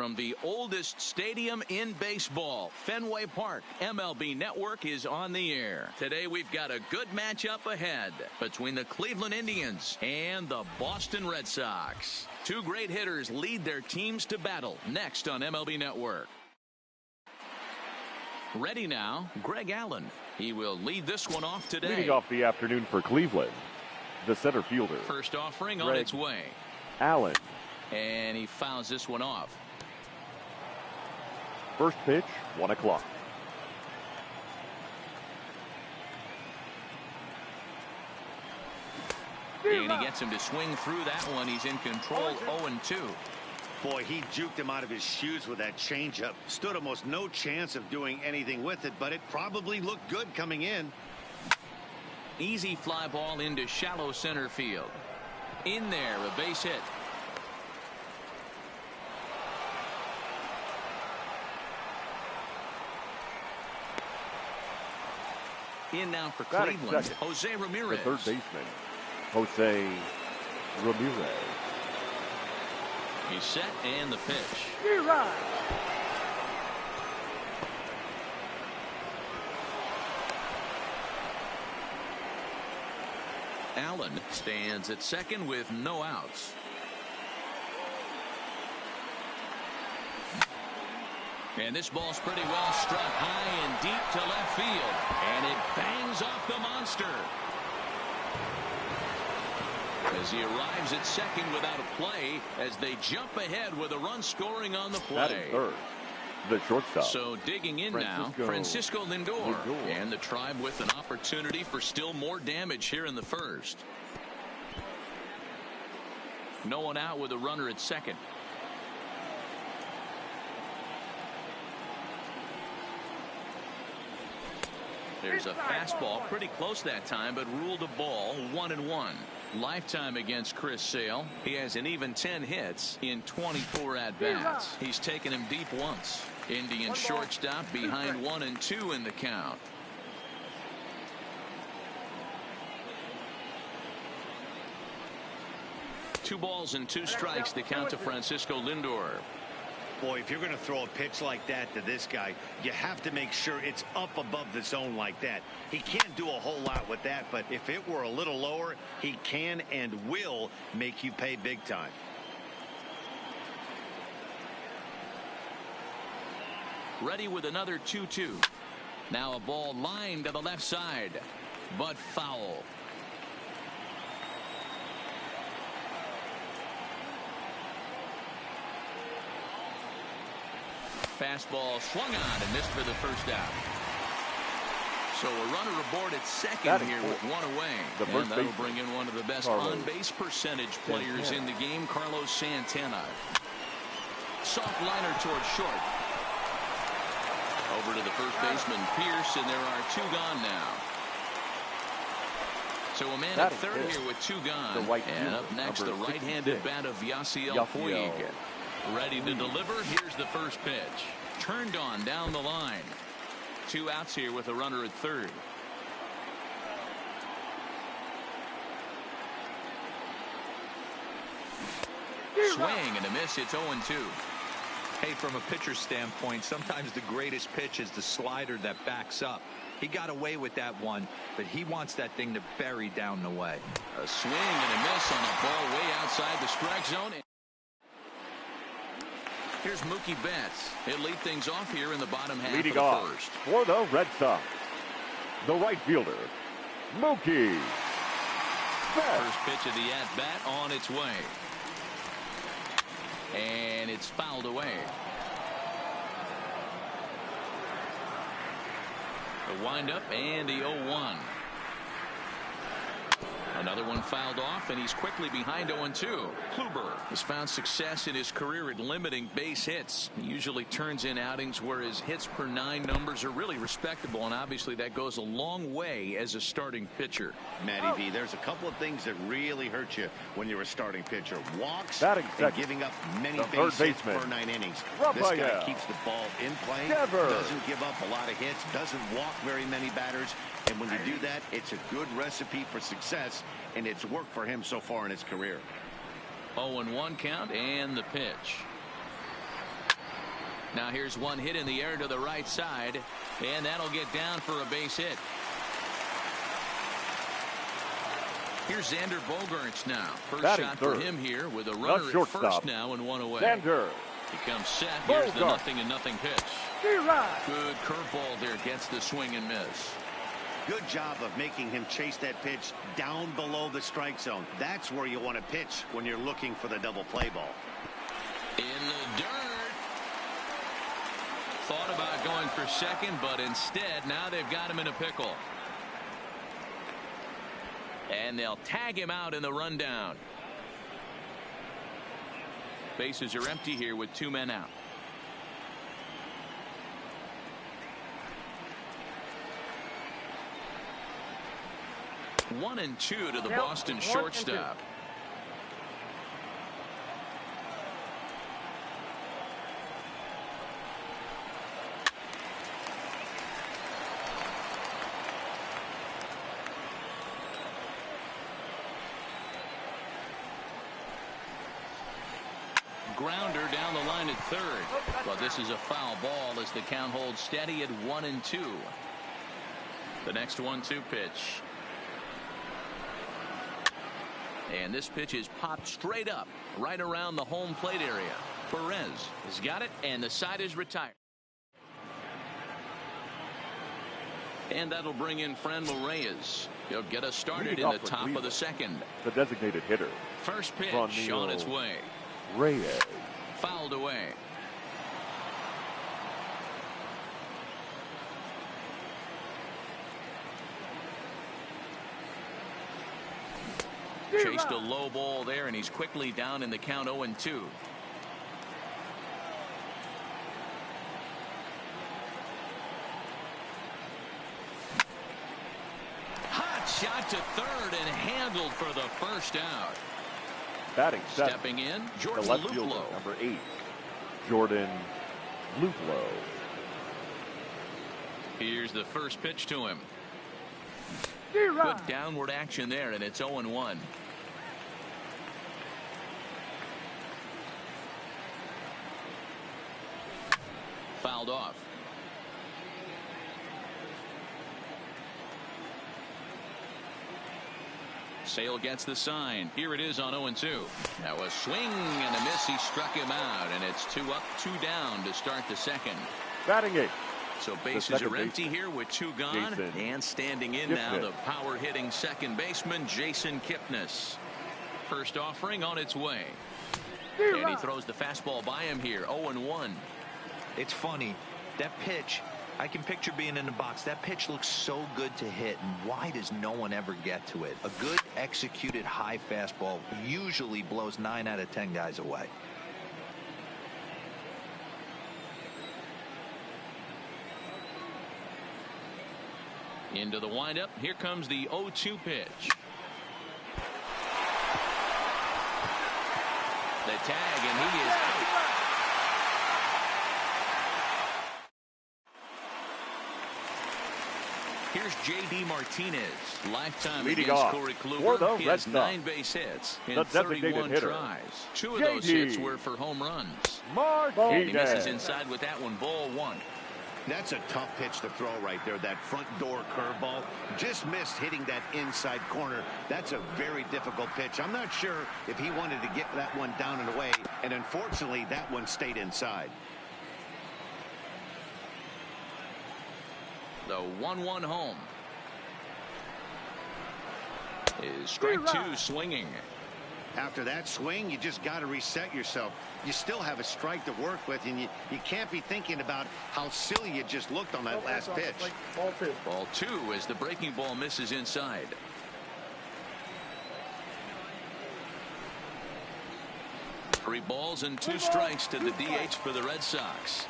from the oldest stadium in baseball, Fenway Park. MLB Network is on the air. Today we've got a good matchup ahead between the Cleveland Indians and the Boston Red Sox. Two great hitters lead their teams to battle next on MLB Network. Ready now, Greg Allen. He will lead this one off today. Leading off the afternoon for Cleveland, the center fielder. First offering on its way. Allen. And he fouls this one off. First pitch, 1 o'clock. And he gets him to swing through that one. He's in control, 0-2. Boy, he juked him out of his shoes with that changeup. Stood almost no chance of doing anything with it, but it probably looked good coming in. Easy fly ball into shallow center field. In there, a base hit. In now for Cleveland, Jose Ramirez. The third baseman, Jose Ramirez. He's set and the pitch. Allen stands at second with no outs. And this ball's pretty well struck high and deep to left field. And it bangs off the monster. As he arrives at second without a play, as they jump ahead with a run scoring on the play. Third, the shortstop. So digging in now, Francisco Lindor. And the Tribe with an opportunity for still more damage here in the first. No one out with a runner at second. There's a fastball pretty close that time, but ruled a ball, 1-1. Lifetime against Chris Sale. He has an even 10 hits in 24 at-bats. He's taken him deep once. Indian shortstop behind 1-2 in the count. Two balls and two strikes, the count to Francisco Lindor. Boy, if you're going to throw a pitch like that to this guy, you have to make sure it's up above the zone like that. He can't do a whole lot with that, but if it were a little lower, he can and will make you pay big time. Ready with another 2-2. Now a ball lined to the left side, but foul. Fastball swung on and missed for the first out. So a runner aboard at second here with one away. And that'll bring in one of the best on-base percentage players in the game, Carlos Santana. Soft liner towards short. Over to the first baseman, Pierce, and there are two gone now. So a man at third here with two gone. And up next, the right-handed bat of Yasiel Puig. Ready to deliver. Here's the first pitch. Turned on down the line. Two outs here with a runner at third. Swing and a miss. It's 0-2. Hey, from a pitcher's standpoint, sometimes the greatest pitch is the slider that backs up. He got away with that one, but he wants that thing to bury down the way. A swing and a miss on a ball way outside the strike zone. Here's Mookie Betts. He'll lead things off here in the bottom half of the first. For the Red Sox, the right fielder, Mookie Betts. First pitch of the at-bat on its way. And it's fouled away. The windup and the 0-1. Another one fouled off, and he's quickly behind 0-2. Kluber has found success in his career at limiting base hits. He usually turns in outings where his hits per 9 numbers are really respectable, and obviously that goes a long way as a starting pitcher. Matty V, there's a couple of things that really hurt you when you're a starting pitcher. Walks and giving up many base hits per 9 innings. This guy keeps the ball in play, doesn't give up a lot of hits, doesn't walk very many batters. And when you do that, it's a good recipe for success, and it's worked for him so far in his career. 0-1 count and the pitch. Now here's one hit in the air to the right side, and that'll get down for a base hit. Here's Xander Bogaerts now. First Batting shot third. for him here with a runner at first now and one away. Xander. He comes set. Here's the Bogaerts. 0-0 pitch. Good curveball there. Gets the swing and miss. Good job of making him chase that pitch down below the strike zone. That's where you want to pitch when you're looking for the double play ball. In the dirt. Thought about going for second, but instead now they've got him in a pickle. And they'll tag him out in the rundown. Bases are empty here with 2 men out. One and two to the Boston shortstop. Grounder down the line at third. But this is a foul ball as the count holds steady at 1-2. The next 1-2 pitch. And this pitch is popped straight up right around the home plate area. Perez has got it, and the side is retired. And that'll bring in Franmil Reyes. He'll get us started in the top of the second. The designated hitter. First pitch Franmil on its way. Reyes. Fouled away. Chased a low ball there, and he's quickly down in the count 0-2. Hot shot to third and handled for the first out. Batting seventh. Stepping in, The Jordan left fielder, Luplow. number 8, Jordan Luplow. Here's the first pitch to him. Good downward action there, and it's 0-1. Fouled off. Sale gets the sign. Here it is on 0-2. Now a swing and a miss. He struck him out, and it's 2 up, 2 down to start the second. Batting 8. So bases are empty here with 2 gone. Jason And standing in Kipnis. now, the power hitting second baseman, Jason Kipnis. First offering on its way. And he throws the fastball by him here. 0-1. It's funny. That pitch, I can picture being in the box. That pitch looks so good to hit, and why does no one ever get to it? A good executed high fastball usually blows 9 out of 10 guys away. Into the windup. Here comes the 0-2 pitch. The tag, and he is out. Here's J.D. Martinez. Lifetime Leading against off Corey for Kluber. the He Red has Sox. 9 base hits in The designated 31 hitter, tries. 2 of J.D. those hits were for home runs. Martinez. He misses inside with that one. Ball 1. That's a tough pitch to throw right there. That front door curveball just missed hitting that inside corner. That's a very difficult pitch. I'm not sure if he wanted to get that one down and away, and unfortunately that one stayed inside. The 1-1 home. Is strike 2 swinging. After that swing, you just got to reset yourself. You still have a strike to work with, and you can't be thinking about how silly you just looked on that last pitch. Ball 2 as the breaking ball misses inside. Three balls and 2 strikes to the DH for the Red Sox.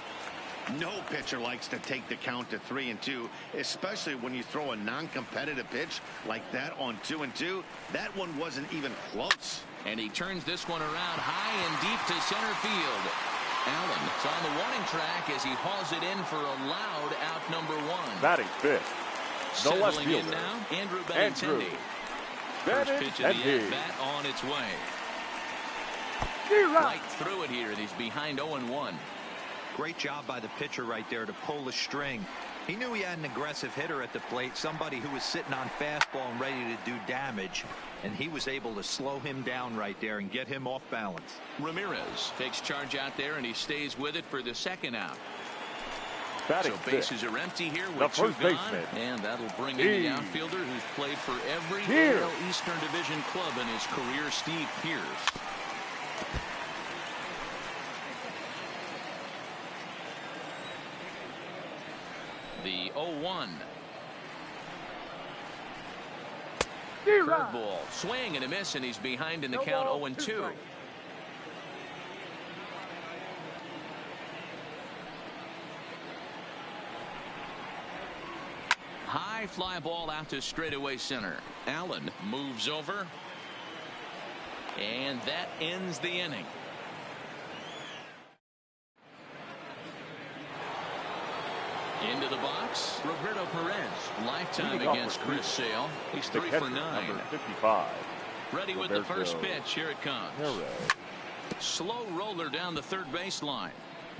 No pitcher likes to take the count to 3-2, especially when you throw a non-competitive pitch like that on 2-2. That one wasn't even close. And he turns this one around high and deep to center field. Allen is on the warning track as he hauls it in for a loud out number 1. Batting 5th. The left Settling in fielder, now, Andrew Benintendi. First pitch of the at-bat on its way. Right through it here, and he's behind 0-1. Great job by the pitcher right there to pull the string. He knew he had an aggressive hitter at the plate, somebody who was sitting on fastball and ready to do damage, and he was able to slow him down right there and get him off balance. Ramirez takes charge out there, and he stays with it for the second out. Batting so bases are empty here the with two first gone, baseman. and that'll bring in the outfielder who's played for every AL Eastern Division club in his career, Steve Pearce. The 0-1. Curveball, swing and a miss, and he's behind in the count 0-2. High fly ball out to straightaway center. Allen moves over, and that ends the inning. Into the box, Roberto Perez. Lifetime against Chris Sale. He's 3 for 9. Number 55. Ready with the first pitch. Here it comes. Slow roller down the third baseline,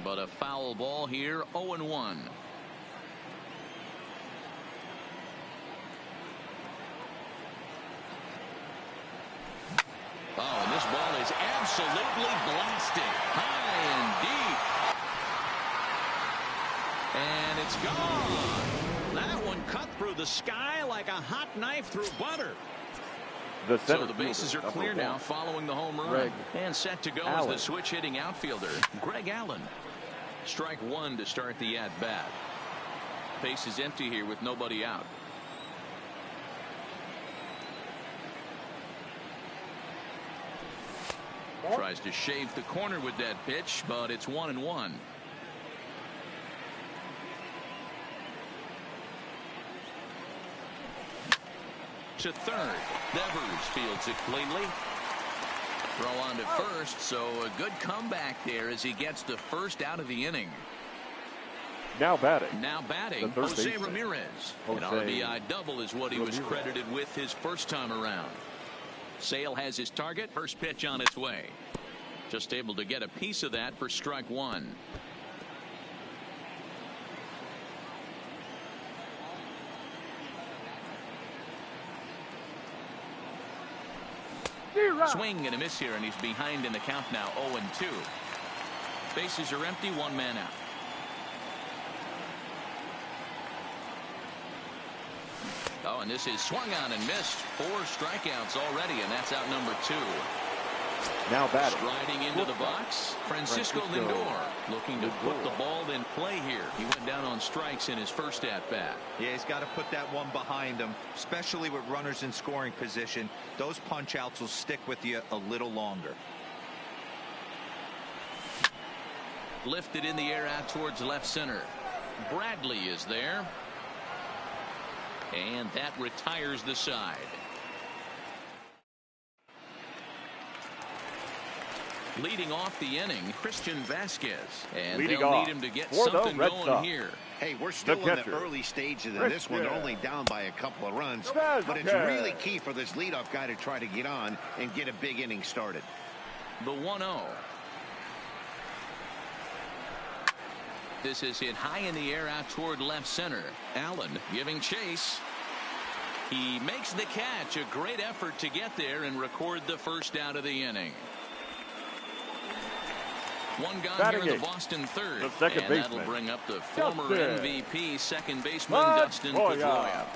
but a foul ball here. 0-1. Oh, and this ball is absolutely blasted high and deep. And it's gone. That one cut through the sky like a hot knife through butter. So the bases are clear now following the home run. And set to go as the switch hitting outfielder, Greg Allen. Strike one to start the at-bat. Base is empty here with nobody out. Tries to shave the corner with that pitch, but it's 1-1. To third. Devers fields it cleanly. Throw on to first, so a good comeback there as he gets the first out of the inning. Now batting, Jose Ramirez. An RBI double is what he was credited with his first time around. Sale has his target. First pitch on its way. Just able to get a piece of that for strike one. Swing and a miss here, and he's behind in the count now. 0-2. Bases are empty. One man out. Oh, and this is swung on and missed. 4 strikeouts already, and that's out number 2. Now batting. Striding into the box, Francisco Lindor, looking to put the ball in play here. He went down on strikes in his first at-bat. Yeah, he's got to put that one behind him, especially with runners in scoring position. Those punch-outs will stick with you a little longer. Lifted in the air out towards left center. Bradley is there. And that retires the side. Leading off the inning, Christian Vasquez. And they'll need him to get something going here. Hey, we're still in the early stages of this one. They're only down by a couple of runs. But it's really key for this leadoff guy to try to get on and get a big inning started. The 1-0. This is hit high in the air out toward left center. Allen giving chase. He makes the catch. A great effort to get there and record the first out of the inning. One gone here in the Boston third. The second baseman. That'll bring up the former MVP second baseman Dustin Pedroia.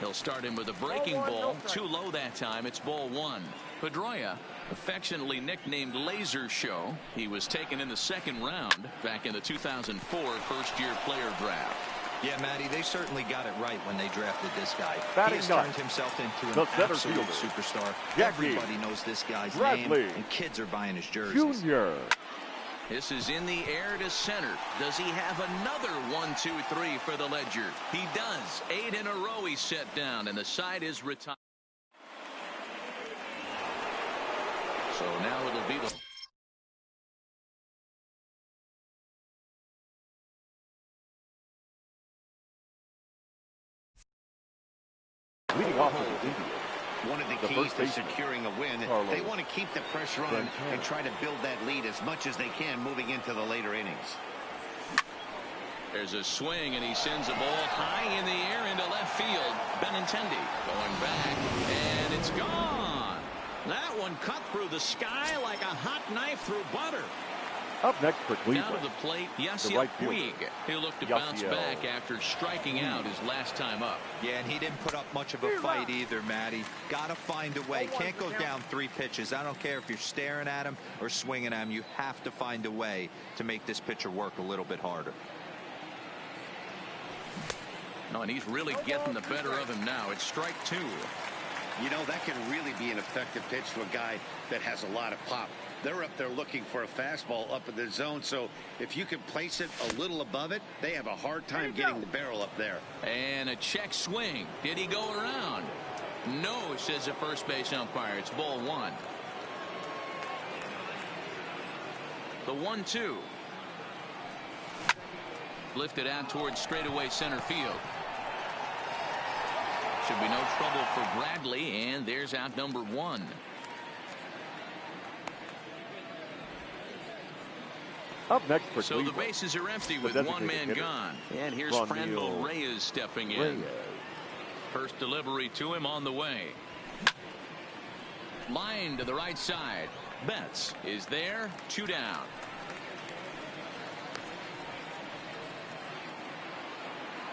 He'll start him with a breaking ball. Too low that time. It's ball 1. Pedroia, affectionately nicknamed Laser Show. He was taken in the second round back in the 2004 first-year player draft. Yeah, Matty, they certainly got it right when they drafted this guy. Batting he has turned himself into an absolute superstar. Everybody knows this guy's name, and kids are buying his jerseys. Jr. This is in the air to center. Does he have another 1-2-3 for the Ledger? He does. 8 in a row he's set down, and the side is retired. So now it'll be the leading off with the Indios, One of the keys to securing a win, they want to keep the pressure on and try to build that lead as much as they can moving into the later innings. There's a swing, and he sends a ball high in the air into left field. Benintendi going back, and it's gone. That one cut through the sky like a hot knife through butter. Up next for Cleveland. Down to the plate, Yasiel right Puig. He'll look to bounce back after striking out his last time up. Yeah, and he didn't put up much of a fight either, Matty. Got to find a way. Can't go down 3 pitches. I don't care if you're staring at him or swinging at him. You have to find a way to make this pitcher work a little bit harder. No, and he's really getting the better of him now. It's strike 2. You know, that can really be an effective pitch to a guy that has a lot of pop. They're up there looking for a fastball up in the zone, so if you can place it a little above it, they have a hard time getting the barrel up there. And a check swing. Did he go around? No, says the first base umpire. It's ball 1. The 1-2. Lifted out towards straightaway center field. Should be no trouble for Bradley, and there's out number 1. Up next for So Cleveland. the bases are empty with one man gone. And here's Franmil Reyes stepping in. First delivery to him on the way. Line to the right side. Betts is there. 2 down.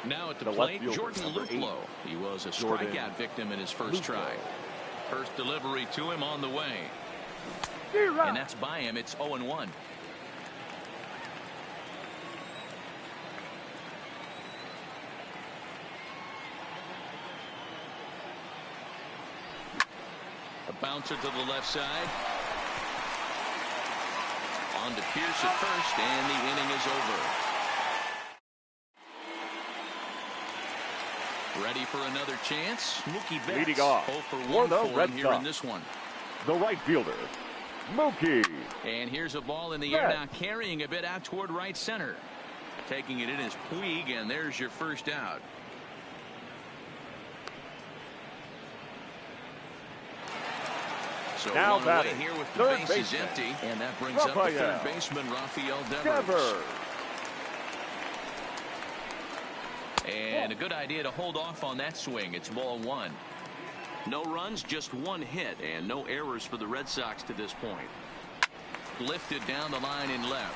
Now at the plate, Jordan Luplow. He was a strikeout victim in his first try. First delivery to him on the way. And that's by him. It's 0-1. A bouncer to the left side. On to Pierce at first, and the inning is over. Ready for another chance. Mookie Betts leading off 0 for 1 the for Red him here Sox. in this one. The right fielder, Mookie. And here's a ball in the air now, carrying a bit out toward right center. Taking it in is Puig, and there's your first out. So Now one away batting, here with the third bases baseman, empty, and that brings up the third baseman, Rafael Devers. And a good idea to hold off on that swing. It's ball 1. No runs, just 1 hit, and no errors for the Red Sox to this point. Lifted down the line in left.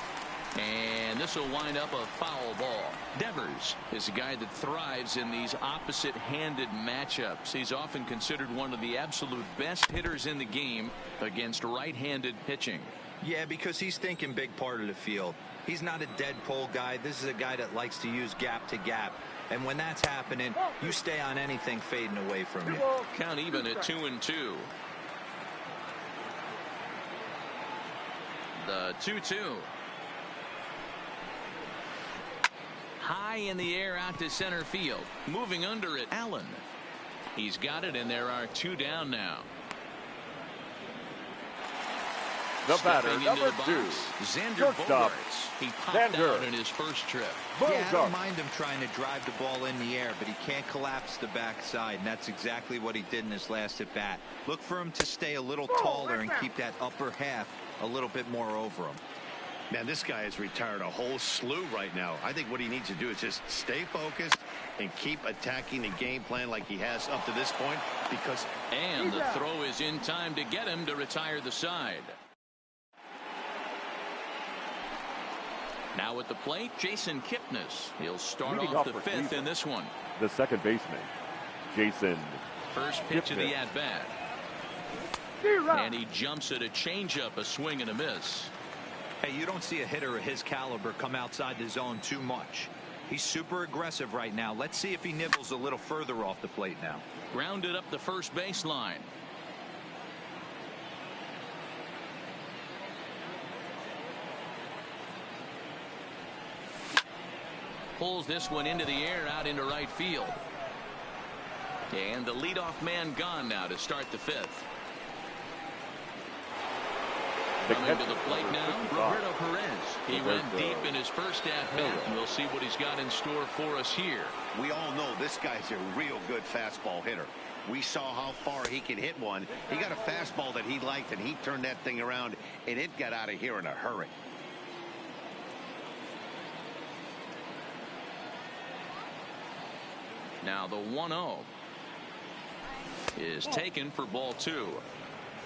And this will wind up a foul ball. Devers is a guy that thrives in these opposite-handed matchups. He's often considered one of the absolute best hitters in the game against right-handed pitching. Yeah, because he's thinking big part of the field. He's not a dead pole guy. This is a guy that likes to use gap to gap. And when that's happening, you stay on anything fading away from you. Count even at 2-2. The 2-2. High in the air out to center field. Moving under it, Allen. He's got it, and there are 2 down now. The batter, Stepping number into the 2. box, Xander Shortstop, Bogaerts. He popped out in his first trip. Yeah, I don't mind him trying to drive the ball in the air, but he can't collapse the backside, and that's exactly what he did in his last at bat. Look for him to stay a little taller and keep that upper half a little bit more over him. Man, this guy has retired a whole slew right now. I think what he needs to do is just stay focused and keep attacking the game plan like he has up to this point, because... And the throw is in time to get him to retire the side. Now at the plate, Jason Kipnis. He'll start off the 5th in this one. The second baseman, Jason. First pitch of the at-bat. And he jumps at a changeup, a swing and a miss. Hey, you don't see a hitter of his caliber come outside the zone too much. He's super aggressive right now. Let's see if he nibbles a little further off the plate now. Grounded up the first baseline. Pulls this one into the air out into right field. And the leadoff man gone now to start the 5th. Coming to the plate now, Roberto Perez. He went deep in his first at-bat, and we'll see what he's got in store for us here We all know this guy's a real good fastball hitter. We saw how far he could hit one. He got a fastball that he liked, and he turned that thing around, and it got out of here in a hurry. Now the 1-0 is taken for ball 2.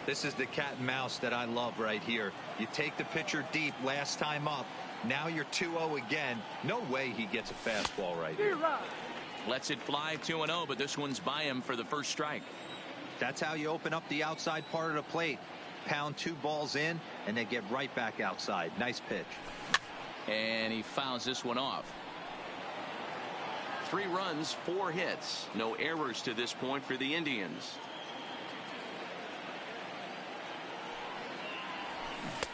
This is the cat and mouse that I love right here. You take the pitcher deep last time up. Now you're 2-0 again. No way he gets a fastball right here. Lets it fly 2-0, but this one's by him for the first strike. That's how you open up the outside part of the plate. Pound 2 balls in, and they get right back outside. Nice pitch. And he fouls this one off. 3 runs, 4 hits. No errors to this point for the Indians.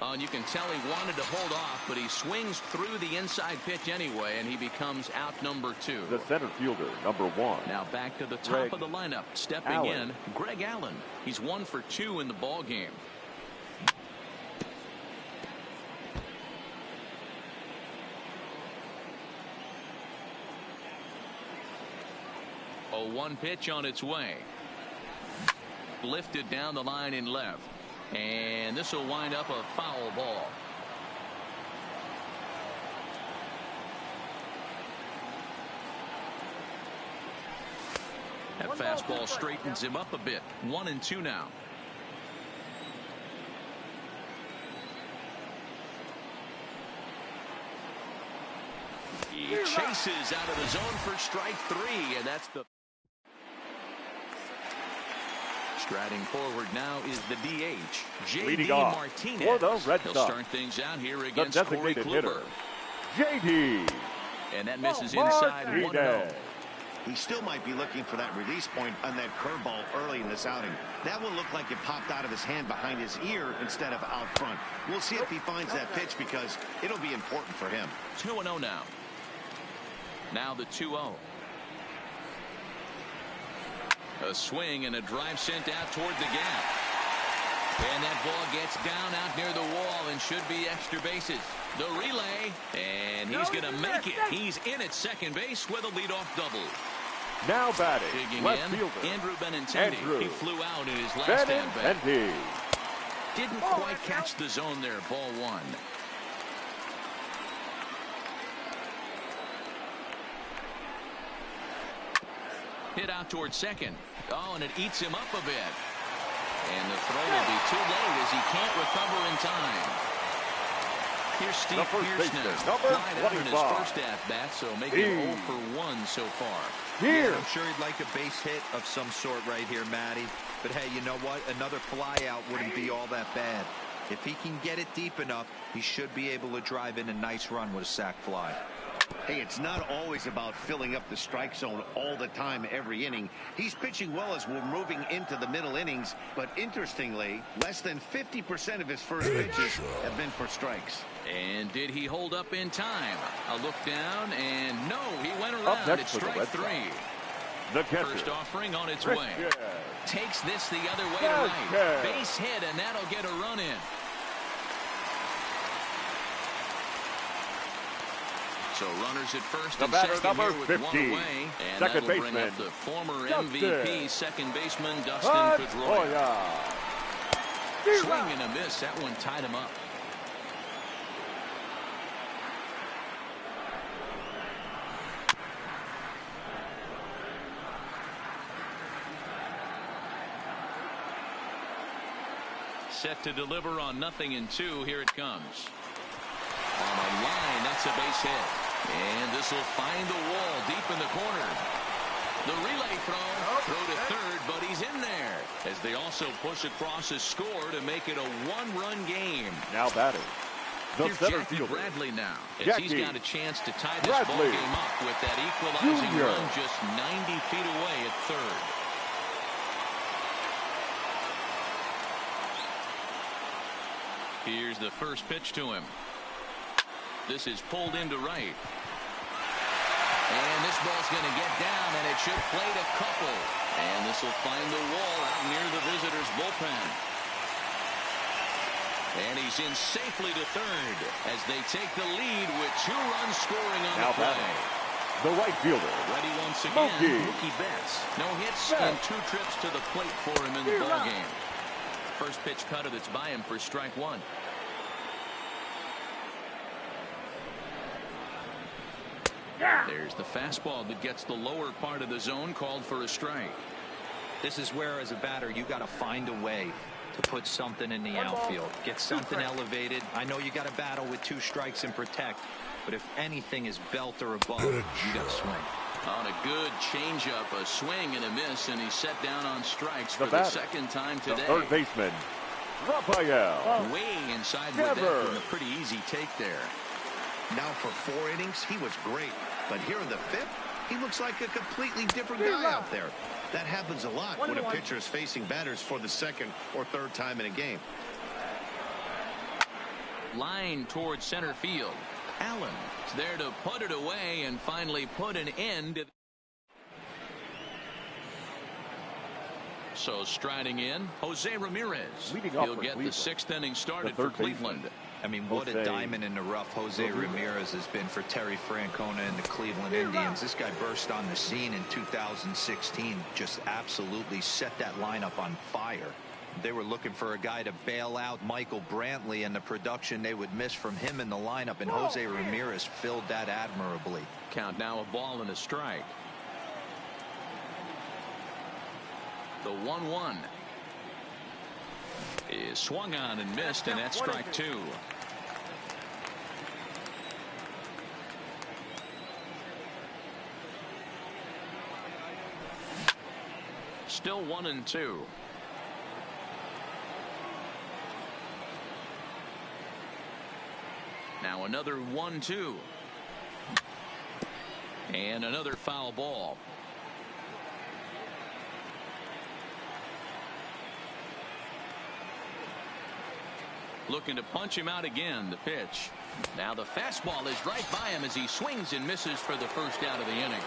Oh, and you can tell he wanted to hold off, but he swings through the inside pitch anyway, and he becomes out number 2. The center fielder, number 1. Now back to the top of the lineup. Stepping in, Greg Allen. He's 1 for 2 in the ball game. A 1 pitch on its way. Lifted down the line in left. And this will wind up a foul ball. That fastball straightens him up a bit. 1-2 now. He chases out of the zone for strike 3, and that's the. Striding forward now is the DH, J.D. Martinez. For the Red He'll Sox. start things out here The against Corey designated Kluber. hitter, J.D. And that misses inside 1-0. He still might be looking for that release point on that curveball early in this outing. That will look like it popped out of his hand behind his ear instead of out front. We'll see if he finds that pitch because it'll be important for him. 2-0 now. Now the 2-0. A swing and a drive sent out toward the gap. And that ball gets down out near the wall and should be extra bases. The relay, and he's going to make it. He's in at second base with a leadoff double. Now batting, Digging left in, fielder, Andrew Benintendi. He flew out in his last at-bat. Didn't quite catch the zone there. Ball 1. Hit out towards second. Oh, and it eats him up a bit. And the throw will be too late as he can't recover in time. Here's Steve Pierce now. Flied out in his first at-bat, so making 0 for 1 so far. Yeah, I'm sure he'd like a base hit of some sort right here, Matty. But hey, you know what? Another flyout wouldn't be all that bad. If he can get it deep enough, he should be able to drive in a nice run with a sac fly. Hey, it's not always about filling up the strike zone all the time every inning. He's pitching well as we're moving into the middle innings, but interestingly, less than 50% of his first pitches have been for strikes. And did he hold up in time? A look down, and no, he went around. It's strike 3. The catcher, first offering on its Chris way. Yes. Takes this the other way to right. Base hit, and that'll get a run in. So runners at first and second here with 50. 1 away. And Second that'll baseman, bring up the former Dustin. MVP, second baseman Dustin Pedroia. Swing and a miss. That one tied him up. Set to deliver on 0-2. Here it comes. On the line, that's a base hit. And this will find the wall deep in the corner. The relay throw to third, but he's in there. As they also push across a score to make it a 1-run game. Now batting, the Here's center Jackie fielder, Bradley now. As Jackie he's got a chance to tie this Bradley ball game up with that equalizing Jr. run just 90 feet away at third. Here's the first pitch to him. This is pulled into right. And this ball's going to get down, and it should plate a couple. And this will find the wall out near the visitors' bullpen. And he's in safely to third as they take the lead with 2 runs scoring on the play. The right fielder. Ready once again, Mookie. Mookie Betts. No hits Betts. and 2 trips to the plate for him in the ballgame. First pitch cutter that's by him for strike 1. There's the fastball that gets the lower part of the zone, called for a strike. This is where, as a batter, you got to find a way to put something in the outfield. Get something elevated. I know you got to battle with 2 strikes and protect, but if anything is belt or above, you got to swing. On a good changeup, a swing and a miss, and he's set down on strikes for the batter, second time the today. third baseman, Raphael. Way inside with that and a pretty easy take there. Now for 4 innings, he was great. But here in the 5th, he looks like a completely different guy out there. That happens a lot when a pitcher is facing batters for the 2nd or 3rd time in a game. Line towards center field. Allen is there to put it away and finally put an end to. So striding in, Jose Ramirez. Leading off He'll for get Cleveland. the 6th inning started The for third Cleveland. I mean, what a diamond in the rough Jose Ramirez has been for Terry Francona and the Cleveland Indians. This guy burst on the scene in 2016, just absolutely set that lineup on fire. They were looking for a guy to bail out Michael Brantley, and the production they would miss from him in the lineup, and Jose Ramirez filled that admirably. Count now, a ball and a strike. The 1-1 is swung on and missed, and that's strike 2. Still 1-2. Now another 1-2. And another foul ball. Looking to punch him out again. The pitch. Now the fastball is right by him as he swings and misses for the first out of the inning.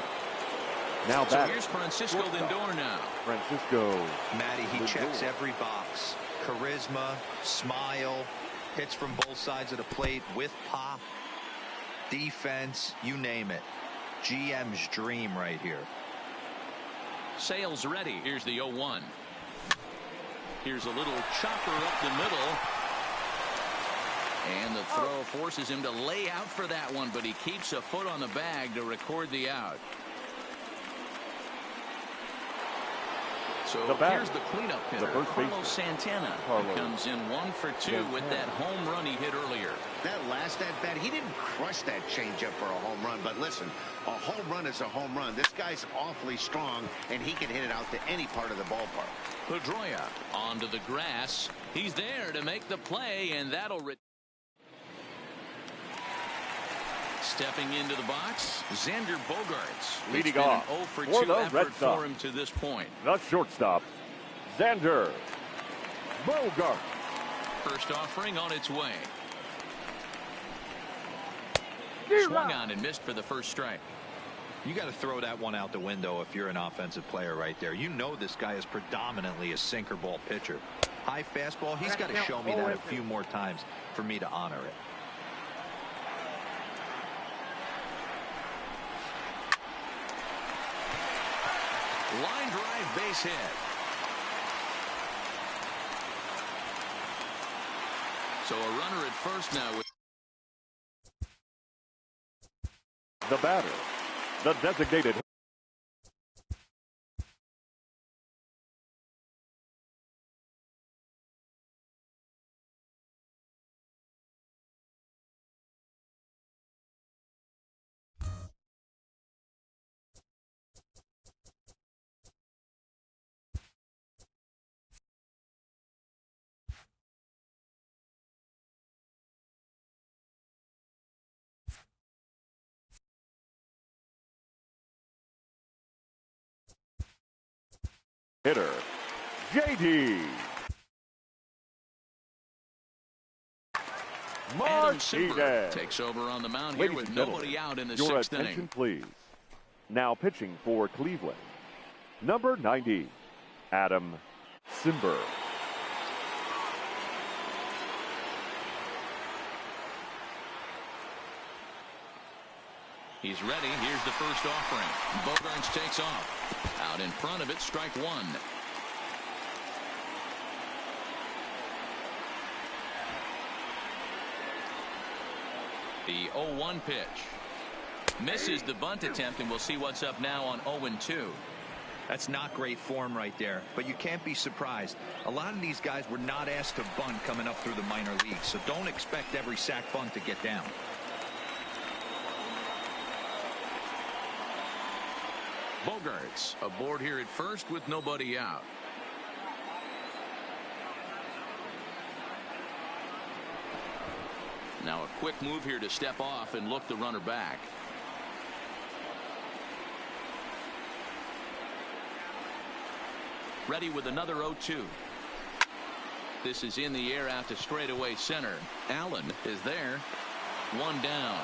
Now So back. here's Francisco Lindor now. Francisco. Matty, he Lindor. checks every box. Charisma, smile, hits from both sides of the plate with pop, defense, you name it. GM's dream right here. Sales ready. Here's the 0-1. Here's a little chopper up the middle. And the throw forces him to lay out for that one, but he keeps a foot on the bag to record the out. So here's the cleanup hitter, Carlos Santana. He comes in 1 for 2 with that home run he hit earlier. That last at-bat, he didn't crush that changeup for a home run. But listen, a home run is a home run. This guy's awfully strong, and he can hit it out to any part of the ballpark. Pedroia onto the grass. He's there to make the play, and that'll. Stepping into the box, Xander Bogaerts. Leading It's been off an 0 for for 2 the effort Red Sox. for him to this point. The shortstop, Xander Bogaerts. First offering on its way. Swung on and missed for the first strike. You got to throw that one out the window if you're an offensive player right there. You know this guy is predominantly a sinker ball pitcher. High fastball, he's got to show me that a few more times for me to honor it. Line drive, base hit. So a runner at first now with The batter, the designated hitter, JD Adam Simber Martinez. takes over on the mound here Ladies with and nobody gentlemen, out in the your 6th attention, inning. please. Now pitching for Cleveland, number 90, Adam Simber. He's ready. Here's the first offering. Bogarts takes off. Out in front of it, strike one. The 0-1 pitch. Misses the bunt attempt, and we'll see what's up now on 0-2. That's not great form right there, but you can't be surprised. A lot of these guys were not asked to bunt coming up through the minor leagues, so don't expect every sac bunt to get down. Bogarts aboard here at first with nobody out. Now a quick move here to step off and look the runner back. Ready with another 0-2. This is in the air out to straightaway center. Allen is there. One down.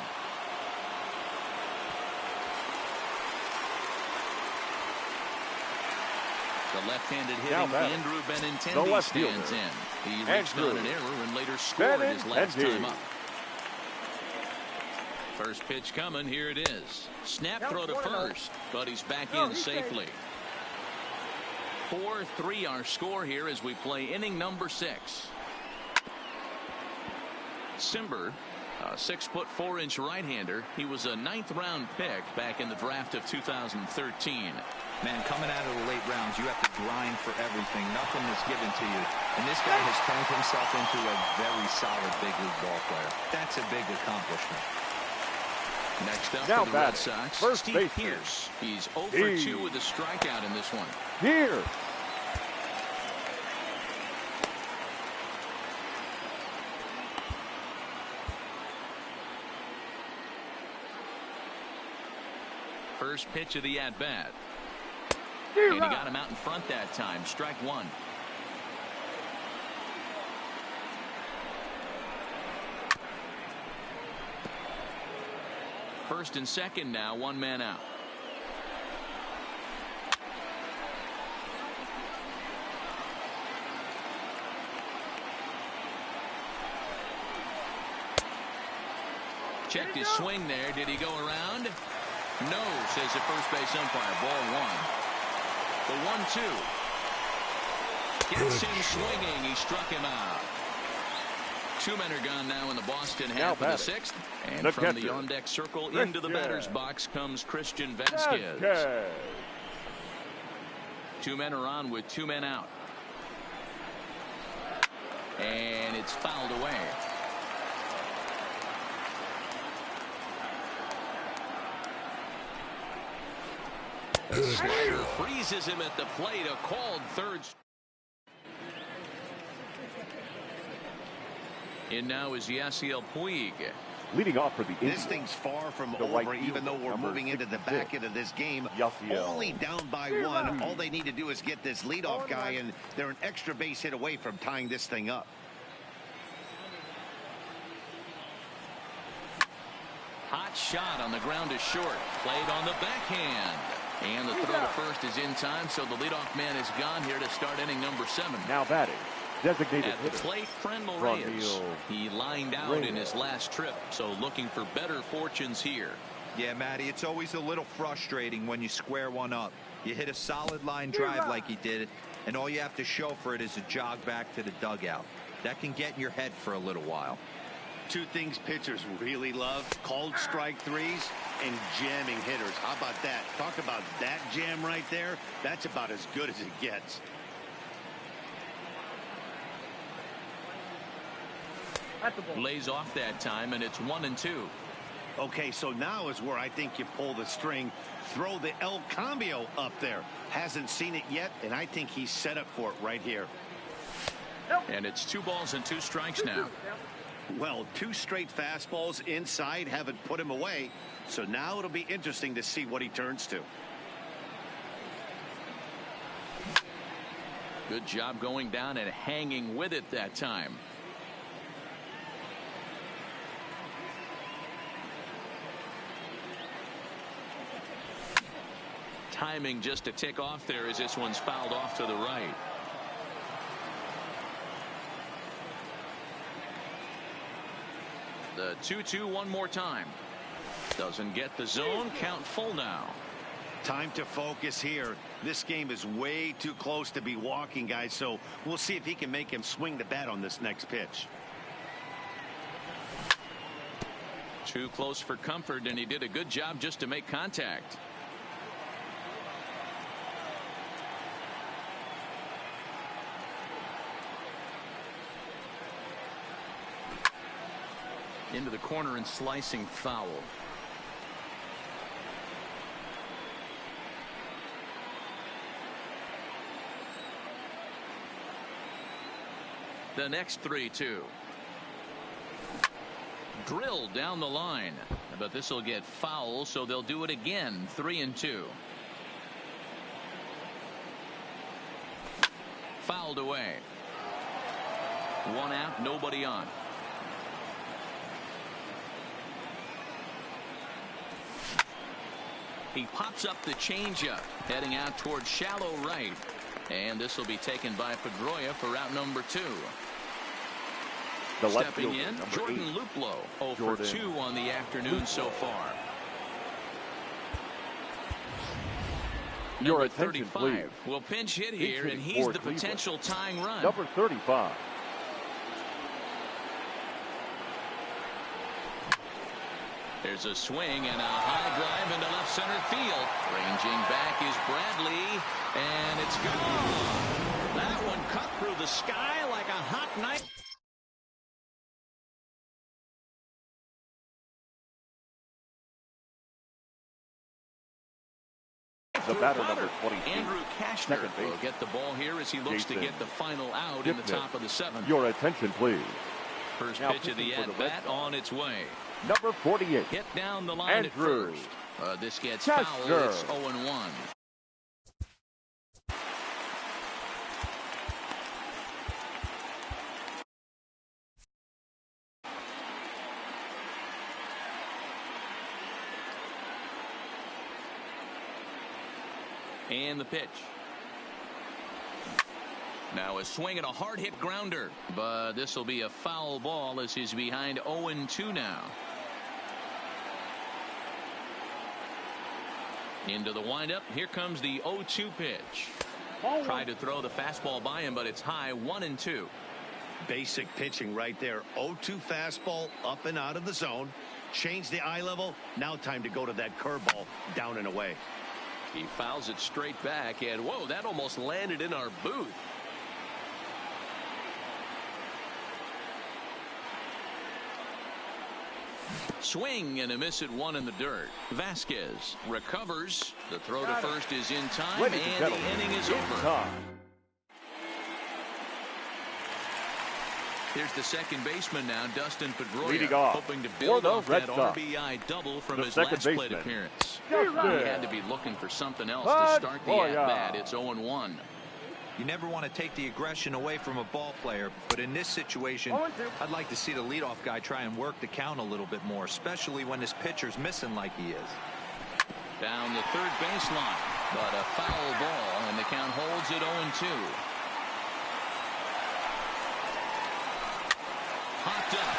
The left-handed hitting Andrew Benintendi stands in. He reached on an error and later scored his last time up. First pitch coming. Here it is. Snap throw to first, but he's back in safely. 4-3 our score here as we play inning number 6. Simber, a 6'4" right-hander. He was a 9th-round pick back in the draft of 2013. Man, coming out of the late rounds, you have to grind for everything. Nothing is given to you. And this guy has turned himself into a very solid big league ball player. That's a big accomplishment. Next up now for the Red Sox, first Steve Pearce. He's 0-for-2 with a strikeout in this one. Here. First pitch of the at-bat. And he got him out in front that time. Strike one. First and second now, one man out. Checked his swing there. Did he go around? No, says the first base umpire. Ball one. The 1-2. Gets him swinging. He struck him out. Two men are gone now in the Boston half of the 6th. And from the on-deck circle into the batter's box comes Christian Vasquez. Two men are on with two men out. And it's fouled away. The slider freezes him at the plate. A called third. And now is Yasiel Puig. Leading off for the Indios. This thing's far from over, even though we're moving into the back end of this game. Only down by one. All they need to do is get this leadoff guy, and they're an extra base hit away from tying this thing up. Hot shot on the ground is short. Played on the backhand. And the throw to first is in time, so the leadoff man is gone here to start inning number 7. Now batting, designated at the plate, Frenmel Reyes. He lined out in his last trip, so looking for better fortunes here. Yeah, Matty, it's always a little frustrating when you square one up. You hit a solid line drive like he did, and all you have to show for it is a jog back to the dugout. That can get in your head for a little while. Two things pitchers really love: called strike threes and jamming hitters. How about that? Talk about that jam right there. That's about as good as it gets. Lays off that time, and it's 1-2. Okay, so now is where I think you pull the string. Throw the El Cambio up there. Hasn't seen it yet, and I think he's set up for it right here. And it's 2 balls and 2 strikes now. Well, 2 straight fastballs inside haven't put him away. So now it'll be interesting to see what he turns to. Good job going down and hanging with it that time. Timing just to tick off there as this one's fouled off to the right. The 2-2 one more time. Doesn't get the zone. Count full now. Time to focus here. This game is way too close to be walking, guys, so we'll see if he can make him swing the bat on this next pitch. Too close for comfort, and he did a good job just to make contact. Into the corner and slicing foul. The next 3-2. Drilled down the line, but this will get foul, so they'll do it again. 3-2. Fouled away. One out, nobody on. He pops up the changeup, heading out towards shallow right. And this will be taken by Pedroia for route number 2. The left Stepping fielder, in, number Jordan 8. Luplow, 0 for 2 on the afternoon so far. Your Number attention, 35 please. will pinch hit here, and he's for the Cleveland. potential tying run. Number 35. There's a swing and a high drive into left center field. Ranging back is Bradley, and it's gone. That one cut through the sky like a hot knife. The batter, number 22. Andrew Kashner will get the ball here as he looks to get the final out in the top of the 7th. Your attention, please. First Now pitch of the at-bat on its way. Number 48. Hit down the line Andrew at first. This gets Kashner. foul. It's 0-1. And the pitch. Now a swing and a hard hit grounder, but this will be a foul ball as he's behind 0-2 now. Into the windup. Here comes the 0-2 pitch. Tried to throw the fastball by him, but it's high. 1-2. Basic pitching right there. 0-2 fastball up and out of the zone. Change the eye level. Now time to go to that curveball down and away. He fouls it straight back, and whoa, that almost landed in our booth. Swing and a miss at 1 in the dirt. Vasquez recovers. The throw to first is in time, and the inning is over. Here's the second baseman now, Dustin Pedroia, hoping to build off that RBI double from his last plate appearance. He had to be looking for something else to start the at-bat. It's 0-1. You never want to take the aggression away from a ball player, but in this situation, I'd like to see the leadoff guy try and work the count a little bit more, especially when his pitcher's missing like he is. Down the third baseline, but a foul ball, and the count holds at 0-2. Hopped up.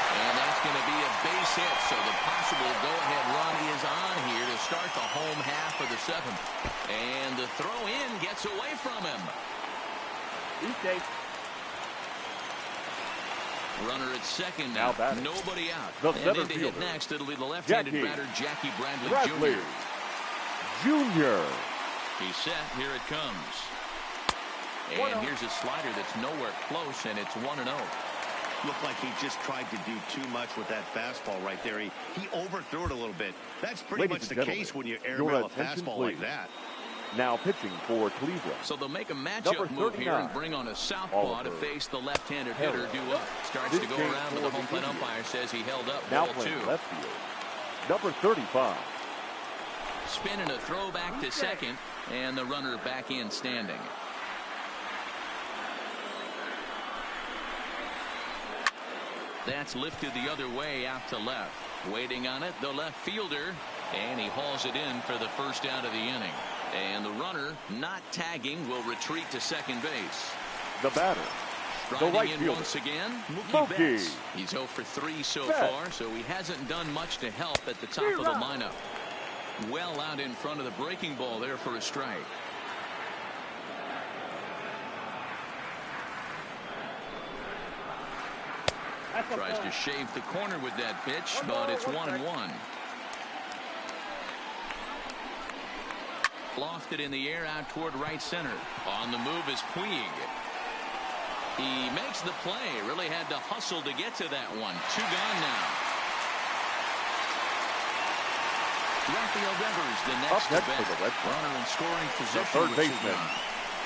And that's going to be a base hit, so the possible go-ahead run is on here to start the home half of the 7th. And the throw-in gets away from him. Runner at second now. Nobody out. And in to hit next, it'll be the left-handed batter, Jackie Bradley Jr. He's set. Here it comes. And here's a slider that's nowhere close, and it's 1-0. Looked like he just tried to do too much with that fastball right there. He overthrew it a little bit. That's pretty much the case when you airmail a fastball like that. Now pitching for Cleveland. So they'll make a matchup move here and bring on a southpaw to face the left-handed hitter due up. Starts to go around, but the home plate umpire says he held up. Now Ball playing 2. left field. Number 35. Spin and a throw back to second, and the runner back in standing. That's lifted the other way out to left. Waiting on it, the left fielder, and he hauls it in for the first out of the inning. And the runner, not tagging, will retreat to second base. The batter, Riding in fielder, once again, Mookie Betts. He's 0 for 3 so far, so he hasn't done much to help at the top of the lineup. Well out in front of the breaking ball there for a strike. Tries to shave the corner with that pitch, but it's 1-1. Lofted in the air out toward right center. On the move is Puig. He makes the play. Really had to hustle to get to that one. 2 gone now. Rafael Devers, the next to bat. Runner in scoring position. The third baseman,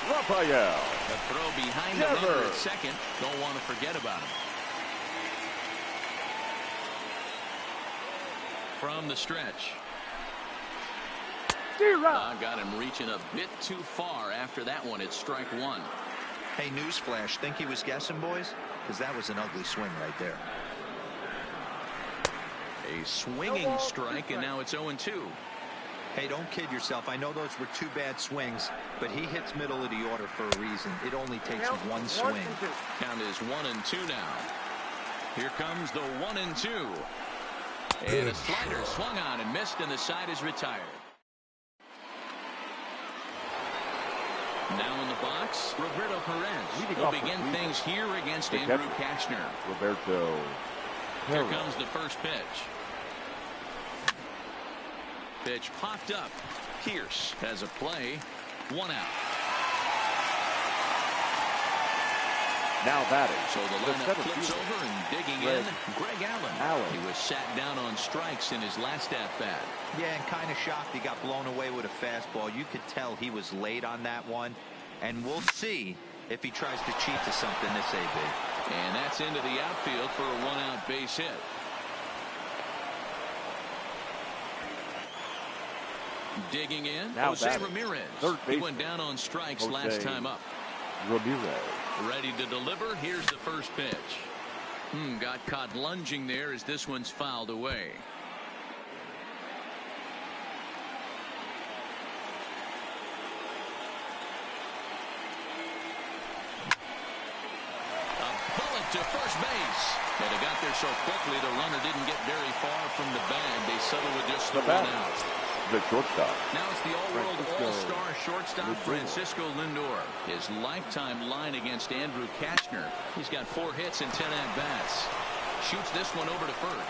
Rafael. A throw behind the runner at second. Don't want to forget about him. From the stretch. Got him reaching a bit too far after that one. It's strike 1. Hey, newsflash, think he was guessing, boys? Because that was an ugly swing right there. A swinging strike, and now it's 0-2. Hey, don't kid yourself. I know those were 2 bad swings, but he hits middle of the order for a reason. It only takes 1 swing. Count is 1-2 now. Here comes the 1-2. And a slider swung on and missed, and the side is retired. Now in the box, Roberto Perez will begin things here against Andrew Kashner. Roberto. Here comes the first pitch. Pitch popped up. Pierce has a play. 1 out. Now batting. So the lineup flips over and digging in. Greg Allen. He was sat down on strikes in his last at-bat. Yeah, and kind of shocked he got blown away with a fastball. You could tell he was late on that one. And we'll see if he tries to cheat to something this AB. And that's into the outfield for a 1-out base hit. Digging in, now Jose batting. Ramirez. He went down on strikes last time up. Ramirez. Ready to deliver. Here's the first pitch. Got caught lunging there as this one's fouled away. A bullet to first base. And it got there so quickly the runner didn't get very far from the bag. They settled with just the 1 out. The shortstop. Now it's the all-world all-star shortstop Francisco Lindor. His lifetime line against Andrew Kashner. He's got 4 hits and 10 at-bats. Shoots this one over to first.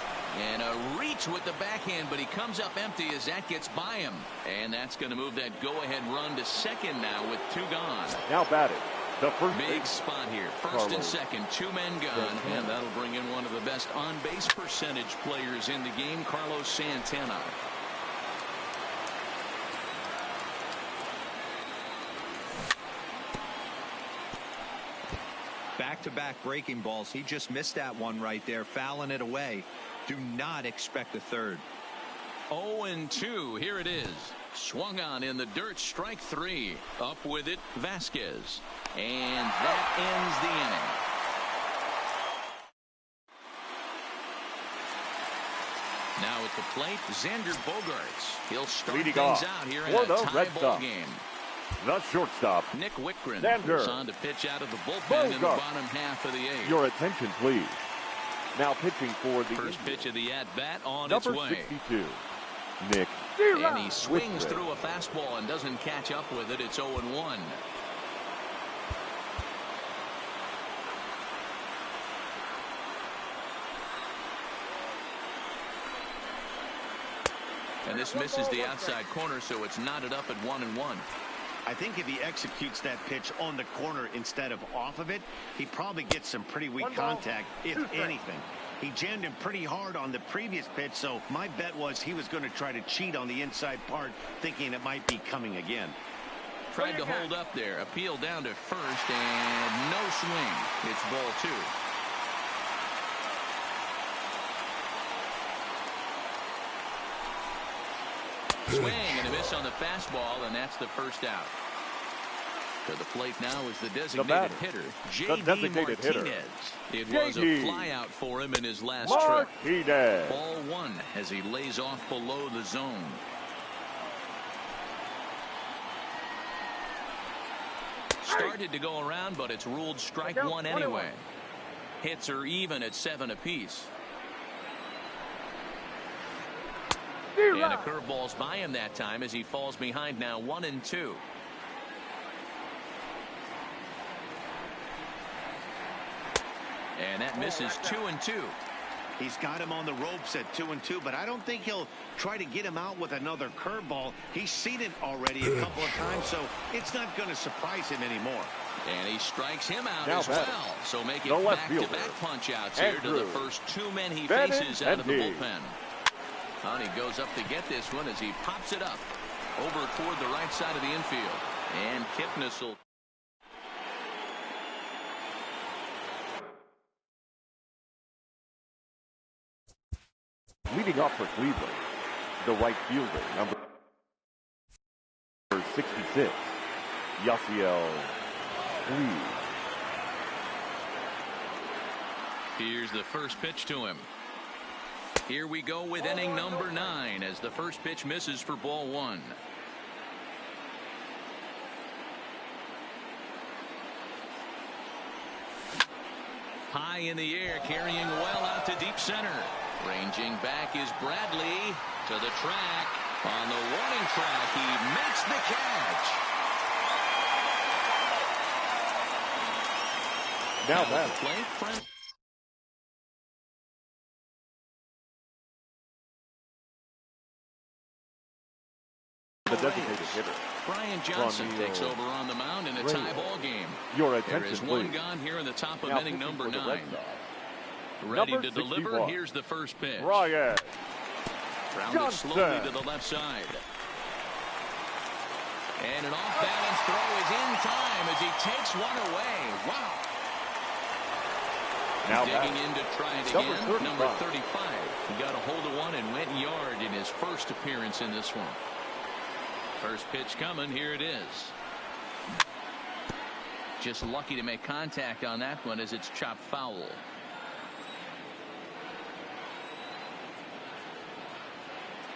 And a reach with the backhand, but he comes up empty as that gets by him. And that's going to move that go-ahead run to second now with 2 gone. Now batting. The first big spot here. First and second, 2 men gone. And that'll bring in one of the best on-base percentage players in the game, Carlos Santana. Back-to-back breaking balls. He just missed that one right there, fouling it away. Do not expect a third. 0-2. Here it is. Swung on in the dirt. Strike 3. Up with it, Vasquez. And that ends the inning. Now at the plate, Xander Bogaerts. He'll start leading things off out here in a tie ball game. The shortstop, Nick Wickren Xander. is on to pitch out of the bullpen in the bottom half of the 8th. Your attention, please. Now pitching for the first pitch of the at-bat on number its way. 62, Nick. And he swings through a fastball and doesn't catch up with it. It's 0-1. And this misses the outside corner, so it's knotted up at 1-1. I think if he executes that pitch on the corner instead of off of it, he probably gets some pretty weak contact, if anything. He jammed him pretty hard on the previous pitch, so my bet was he was going to try to cheat on the inside part, thinking it might be coming again. Tried to hold up there. Appeal down to first, and no swing. It's ball 2. Swing and a miss on the fastball, and that's the first out. To the plate now is the designated hitter, J.D. Martinez. It was a flyout for him in his last trip. Ball 1 as he lays off below the zone. Started to go around, but it's ruled strike one anyway. Hits are even at 7 apiece. And a curveball's by him that time as he falls behind now 1-2. And that misses 2-2. He's got him on the ropes at 2-2, but I don't think he'll try to get him out with another curveball. He's seen it already a couple of times, so it's not going to surprise him anymore. And he strikes him out Now as well. So making back-to-back punch-outs here to the first 2 men he faces out of the bullpen. And he goes up to get this one as he pops it up over toward the right side of the infield. And Kipnis will... Leading off for Cleveland, the right fielder, number 66, Yasiel Puig. Here's the first pitch to him. Here we go with inning number 9 as the first pitch misses for ball 1. High in the air, carrying well out to deep center. Ranging back is Bradley to the track. On the warning track, he makes the catch. Now that's play. the designated hitter. Brian Johnson takes over on the mound in a tie ball game. Your There is attention, one please. gone here in the top of Now inning number pitching for the 9. Red Sox, Ready number to deliver. 61. Here's the first pitch. Brian Grounded Johnson. slowly to the left side. And an off-balance throw is in time as he takes one away. Wow. Now Digging back. in to try it Number again. 35. Number 35. He got a hold of one and went yard in his first appearance in this one. First pitch coming. Here it is. Just lucky to make contact on that one as it's chopped foul.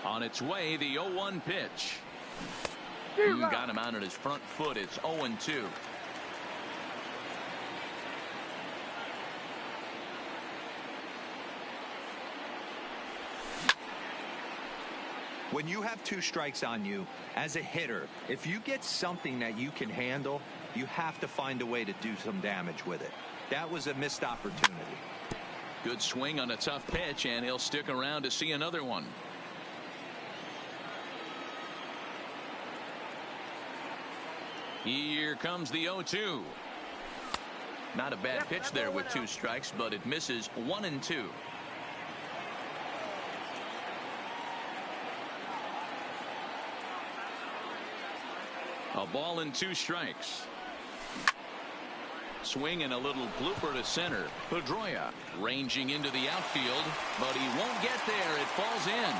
On its way, the 0-1 pitch. Got him out on his front foot. It's 0-2. When you have 2 strikes on you, as a hitter, if you get something that you can handle, you have to find a way to do some damage with it. That was a missed opportunity. Good swing on a tough pitch, and he'll stick around to see another one. Here comes the 0-2. Not a bad pitch there with 2 strikes, but it misses 1-2. A ball and 2 strikes. Swing and a little blooper to center. Pedroia ranging into the outfield, but he won't get there. It falls in.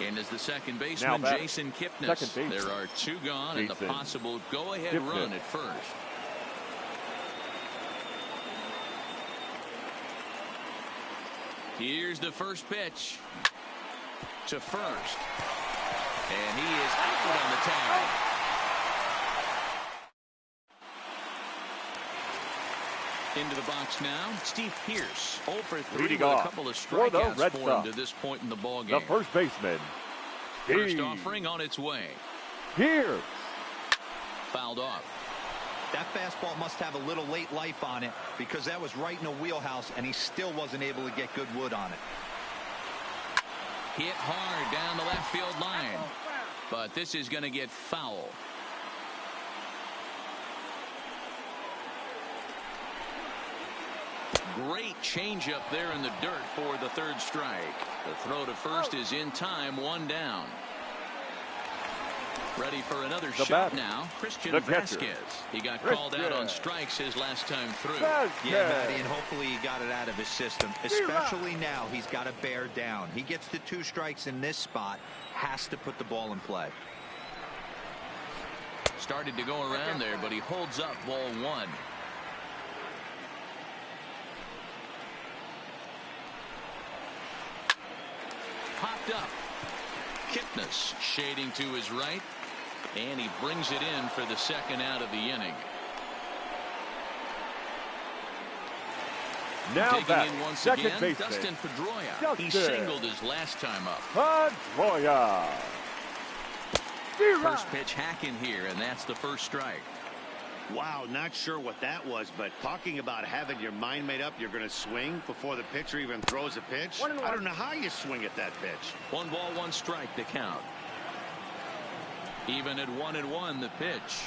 And as the second baseman, Jason Kipnis. There are 2 gone and the possible go-ahead run at first. Here's the first pitch to first. And he is out on the tag. Into the box now, Steve Pearce. 0 for 3 with a couple of strikeouts for him to this point in the ball game. The first baseman, First offering on its way. Pearce. Fouled off. That fastball must have a little late life on it because that was right in the wheelhouse and he still wasn't able to get good wood on it. Hit hard down the left field line. But this is going to get foul. Great changeup there in the dirt for the 3rd strike. The throw to first is in time, 1 down. Ready for another shot now. Christian Vasquez. He got called out on strikes his last time through. Yeah, Matty, and hopefully he got it out of his system. Especially now, he's got to bear down. He gets the 2 strikes in this spot, has to put the ball in play. Started to go around there, but he holds up ball 1. Popped up. Kipnis shading to his right. And he brings it in for the second out of the inning. Now Digging in once second again, baseman, Dustin Pedroia. Dustin He singled his last time up. Pedroia. First pitch hacking here, and that's the first strike. Wow, not sure what that was, but talking about having your mind made up, you're going to swing before the pitcher even throws a pitch. I don't know how you swing at that pitch. 1 ball, 1 strike to count. Even at 1-1, the pitch.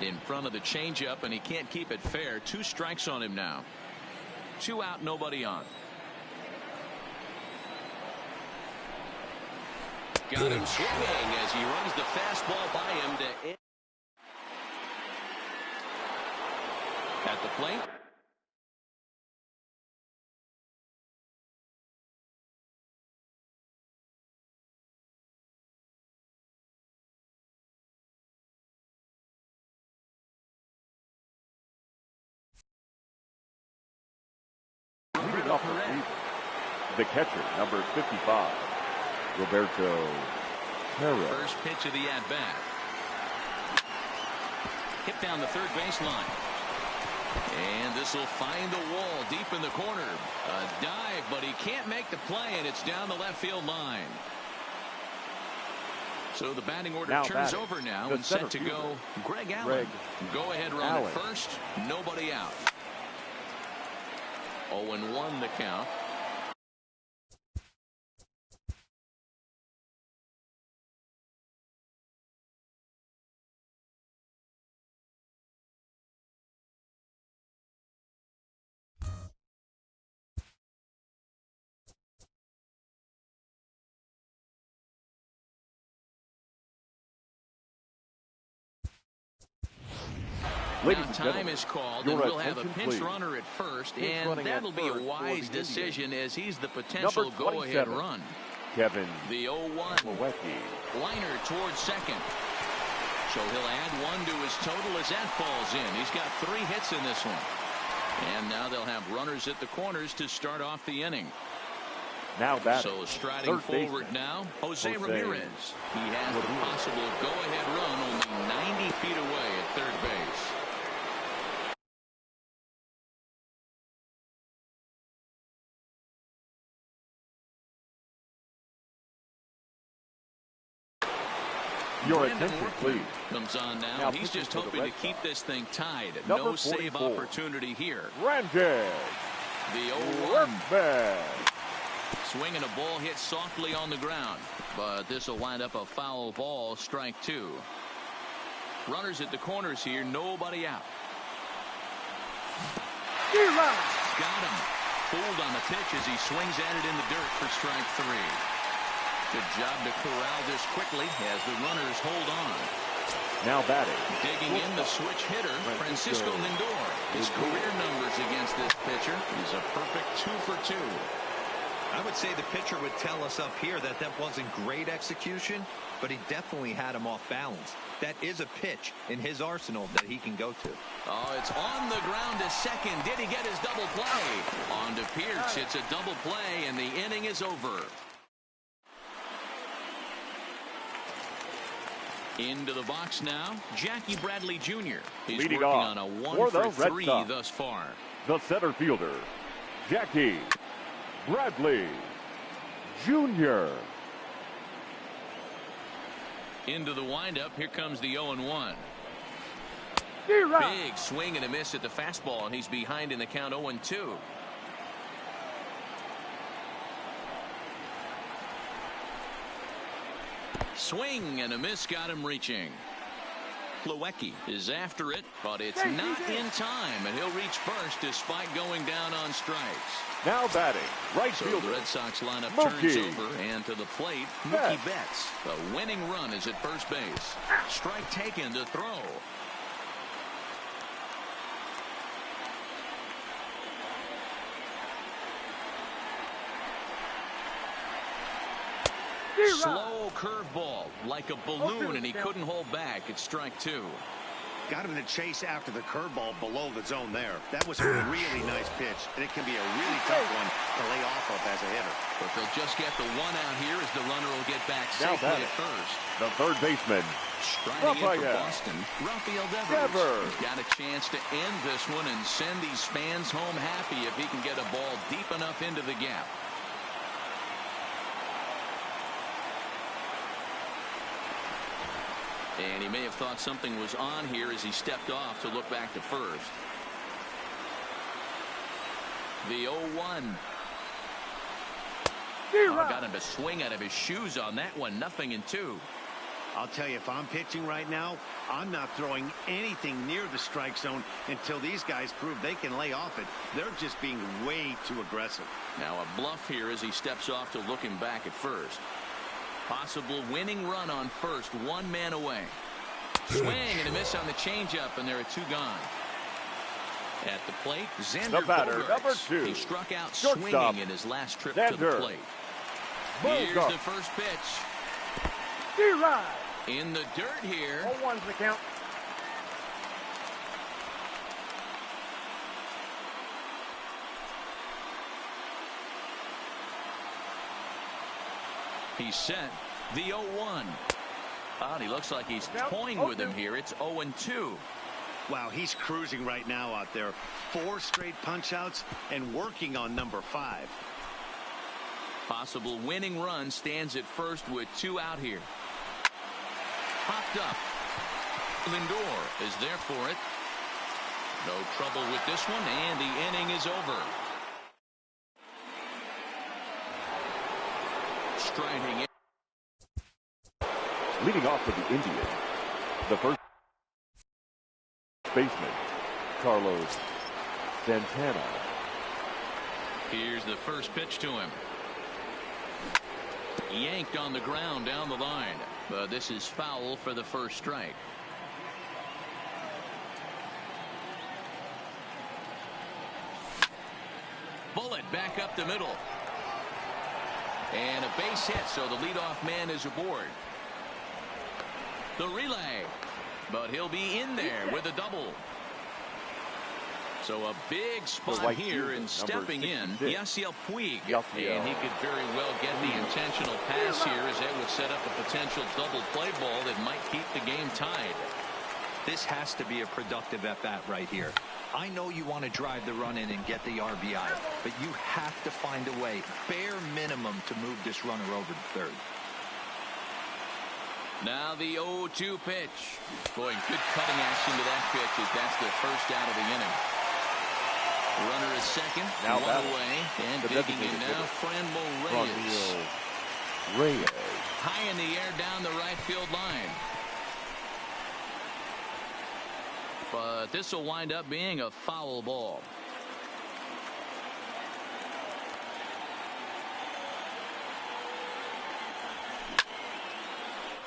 In front of the changeup, and he can't keep it fair. 2 strikes on him now. 2 out, nobody on. Got him swinging as he runs the fastball by him to end. At the plate. The catcher, number 55, Roberto Perez. First pitch of the at-bat. Hit down the third baseline. And this will find the wall deep in the corner. A dive, but he can't make the play, and it's down the left field line. So the batting order turns over now and set to go Greg Allen. Go ahead run at first. Nobody out. 0-1 the count. Now time is called, and we'll have a pinch runner at first, and that'll be a wise decision as he's the potential go-ahead run. Kevin, the 0-1 liner towards second. So he'll add 1 to his total as that falls in. He's got 3 hits in this one. And now they'll have runners at the corners to start off the inning. Now batting. So striding forward now, Jose Ramirez. He has the possible go-ahead run only 90 feet away at third base. Your attention, please. Comes on now. He's just hoping to keep this thing tied. No save opportunity here. Ranches. The 0-1. Swinging a ball hit softly on the ground, but this will wind up a foul ball. Strike 2. Runners at the corners here. Nobody out. Got him. Fooled on the pitch as he swings at it in the dirt for strike 3. Good job to corral this quickly as the runners hold on. Now batting. Digging in the switch hitter, Francisco Lindor. His career numbers against this pitcher is a perfect 2 for 2. I would say the pitcher would tell us up here that that wasn't great execution, but he definitely had him off balance. That is a pitch in his arsenal that he can go to. Oh, it's on the ground to second. Did he get his double play? On to Pierce. It's a double play, and the inning is over. Into the box now, Jackie Bradley Jr. He's leading working on a 1 for 3 thus far. The center fielder, Jackie Bradley Jr. Into the windup. Here comes the 0-1. Big swing and a miss at the fastball, and he's behind in the count 0-2. Swing and a miss got him reaching. Plawecki is after it, but it's not in time, and he'll reach first despite going down on strikes. Now batting, right so fielder. The Red Sox lineup turns over, and to the plate, Mookie Betts. The winning run is at first base. Strike taken to throw. Slow curveball like a balloon, and he couldn't hold back. It's strike 2. Got him to chase after the curveball below the zone there. That was a really nice pitch, and it can be a really tough one to lay off of as a hitter. But they'll just get the one out here as the runner will get back safely at first. The third baseman, Striding in for Boston, Rafael Devers. He's got a chance to end this one and send these fans home happy if he can get a ball deep enough into the gap. And he may have thought something was on here as he stepped off to look back to first. The 0-1. Got him to swing out of his shoes on that one. 0-2. I'll tell you, if I'm pitching right now, I'm not throwing anything near the strike zone until these guys prove they can lay off it. They're just being way too aggressive. Now a bluff here as he steps off to look him back at first. Possible winning run on first, one man away. Swing and a miss on the changeup, and there are two gone. At the plate, Xander the batter, Bogaerts. number 2. He struck out Shortstop, swinging in his last trip to the plate. Here's the first pitch. In the dirt here. 0-1's the count. He's set. The 0-1. And he looks like he's toying with him here. It's 0-2. Wow, he's cruising right now out there. 4 straight punch-outs and working on number 5. Possible winning run stands at first with 2 out here. Popped up. Lindor is there for it. No trouble with this one, and the inning is over. Striding in. Leading off for the Indians, the first baseman, Carlos Santana. Here's the first pitch to him. Yanked on the ground down the line, but this is foul for the first strike. Bullet back up the middle. And a base hit, so the leadoff man is aboard. The relay, but he'll be in there with a double. So a big spot here and stepping in, Yasiel Puig. And he could very well get the intentional pass here as that would set up a potential double play ball that might keep the game tied. This has to be a productive at-bat right here. I know you want to drive the run in and get the RBI, but you have to find a way, bare minimum, to move this runner over to third. Now the 0-2 pitch. Boy, good cutting action to that pitch as that's the first out of the inning. Runner is second, now one away, and digging in now, Franmil Reyes. High in the air down the right field line. But this will wind up being a foul ball.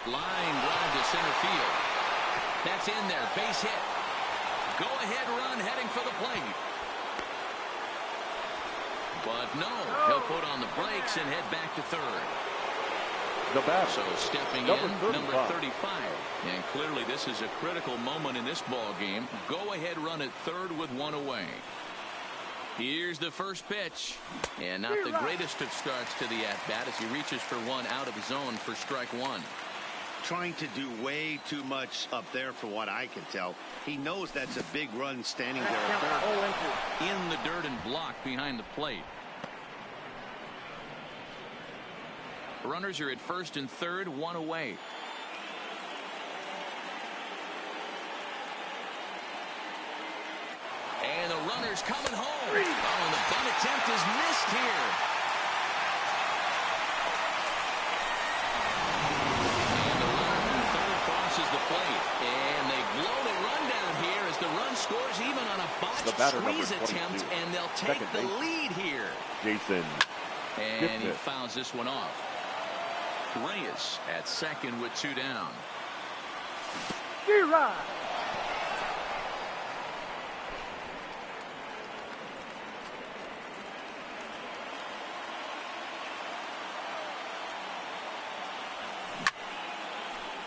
Line drive to center field. That's in there. Base hit. Go-ahead run heading for the plate. But no, he'll put on the brakes and head back to third. The batter, so stepping in, number 35. And clearly this is a critical moment in this ball game. Go-ahead run at third with one away. Here's the first pitch. And not the greatest of starts to the at-bat as he reaches for one out of the zone for strike one. Trying to do way too much up there for what I can tell. He knows that's a big run standing there at third. In the dirt and blocked behind the plate. Runners are at first and third, one away. And the runner's coming home. Oh, and the bunt attempt is missed here. And the runner from third crosses the plate. And they blow the run down here as the run scores even on a botched squeeze attempt. And they'll take the lead here. Jason. And he fouls this one off. Reyes at second with two down.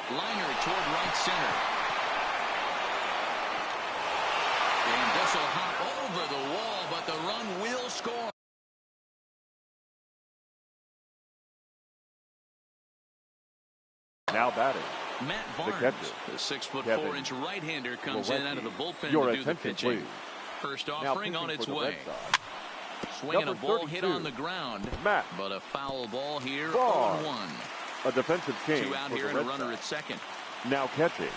Liner toward right center. This will hop over the wall, but the run will score. Now batting. Matt The Barnes, catcher, the 6'4" Kevin right-hander, comes in out of the bullpen Your to do the attention, pitching. please. First Now offering on pitching its for the way. Red Sox. Swinging a Number ball hit 32, on the ground, Matt but a foul ball here, Barnes. 0-1. A defensive change Two out for here the and a Red runner Sox. at second. Now catching.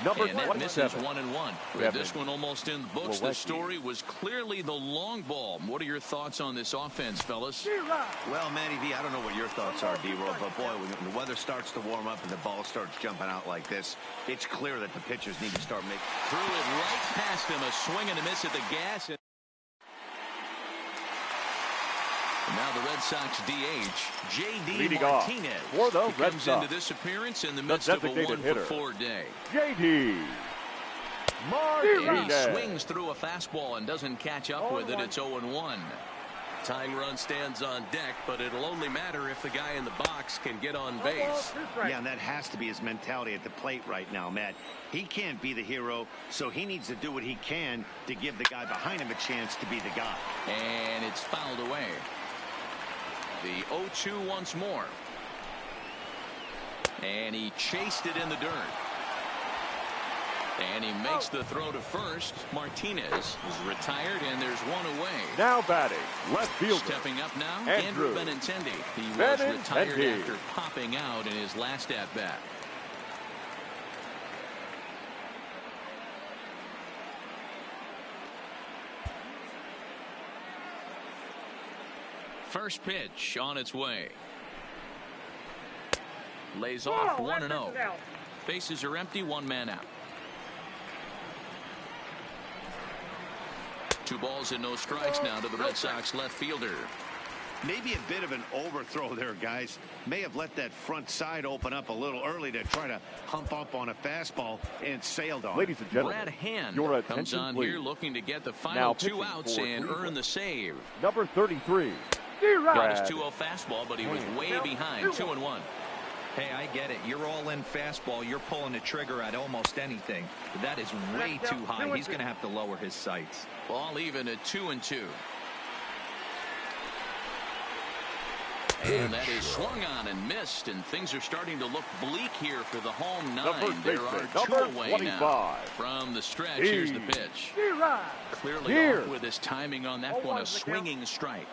Number And that misses 27. 1-1. With Kevin this one almost in the books, the Lewinsky. story was clearly the long ball. What are your thoughts on this offense, fellas? Well, Matty V, I don't know what your thoughts are, D-Roll, but boy, when the weather starts to warm up and the ball starts jumping out like this, it's clear that the pitchers need to start making. Threw it right past him, a swing and a miss at the gas. And now the Red Sox DH, J.D. Leading Martinez. off for the He Red comes Sox. into this appearance in the The midst of a designated hitter, 1-for-4 day. J.D. And he Martinez. swings through a fastball and doesn't catch up with it. It's 0-1. Tying run stands on deck, but it'll only matter if the guy in the box can get on base. Yeah, and that has to be his mentality at the plate right now, Matt. He can't be the hero, so he needs to do what he can to give the guy behind him a chance to be the guy. And it's fouled away. The 0-2 once more. And he chased it in the dirt. And he makes the throw to first. Martinez is retired, and there's one away. Now batting. Left fielder. Stepping up now, Andrew Benintendi. He was retired Benintendi. after popping out in his last at-bat. First pitch on its way. Lays off 1-0. Bases are empty, one man out. 2 balls and no strikes now to the Red Sox left fielder. Maybe a bit of an overthrow there, guys. May have let that front side open up a little early to try to hump up on a fastball and sailed on. Ladies and gentlemen, Brad Hand your comes attention, on please. here looking to get the Now final 2 pitching outs for and Cleveland. earn the save. Number 33. Got his Brad 2-0 fastball, but he was way behind. 2-1. Hey, I get it. You're all in fastball. You're pulling the trigger at almost anything. But that is way too high. He's going to have to lower his sights. Ball even at 2-2. And that is swung on and missed, and things are starting to look bleak here for the home 9. first There baseman, are 2 number away 25. now. From the stretch, here's the pitch. Clearly off with his timing on that one, a swinging strike.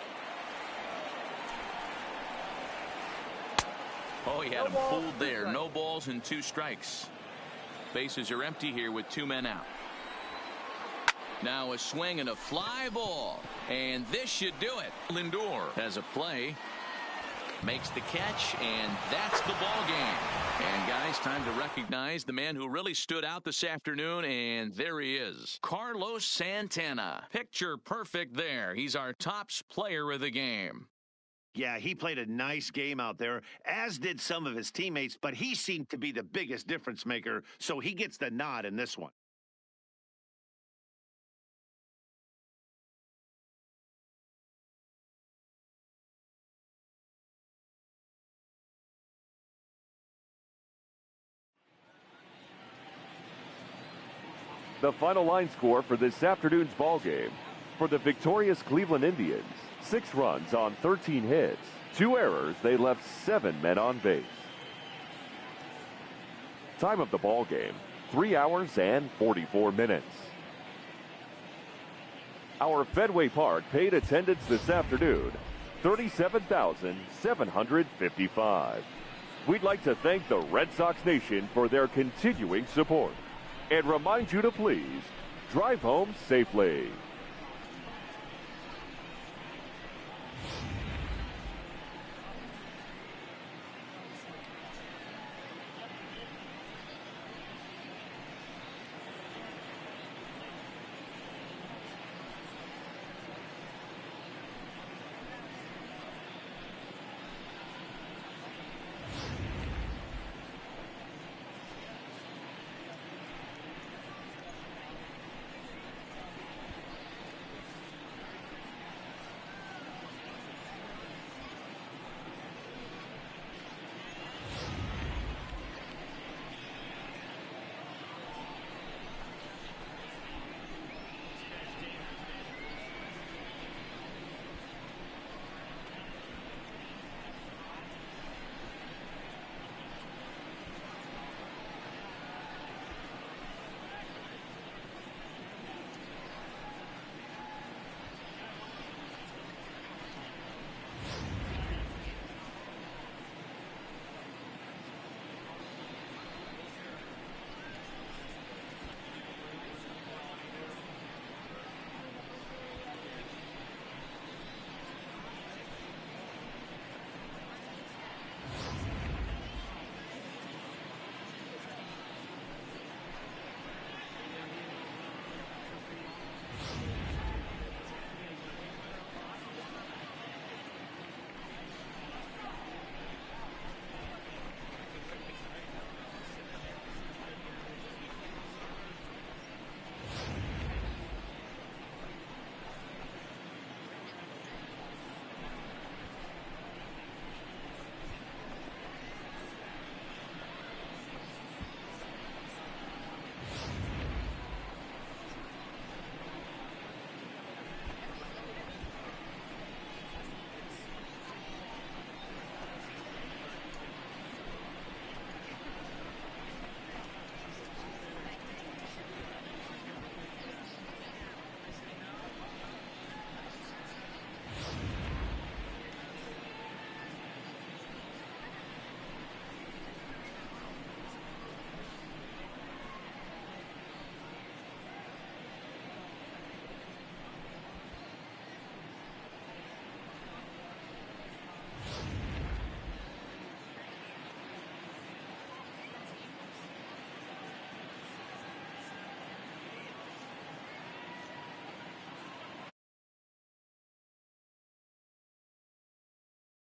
Oh, he had him fooled there. No balls and 2 strikes. Bases are empty here with 2 men out. Now a swing and a fly ball. And this should do it. Lindor has a play. Makes the catch, and that's the ball game. And guys, time to recognize the man who really stood out this afternoon, and there he is. Carlos Santana. Picture perfect there. He's our tops player of the game. Yeah, he played a nice game out there, as did some of his teammates, but he seemed to be the biggest difference maker, so he gets the nod in this one. The final line score for this afternoon's ball game. For the victorious Cleveland Indians, 6 runs on 13 hits. 2 errors, they left 7 men on base. Time of the ball game, 3 hours and 44 minutes. Our Fenway Park paid attendance this afternoon, 37,755. We'd like to thank the Red Sox Nation for their continuing support and remind you to please drive home safely.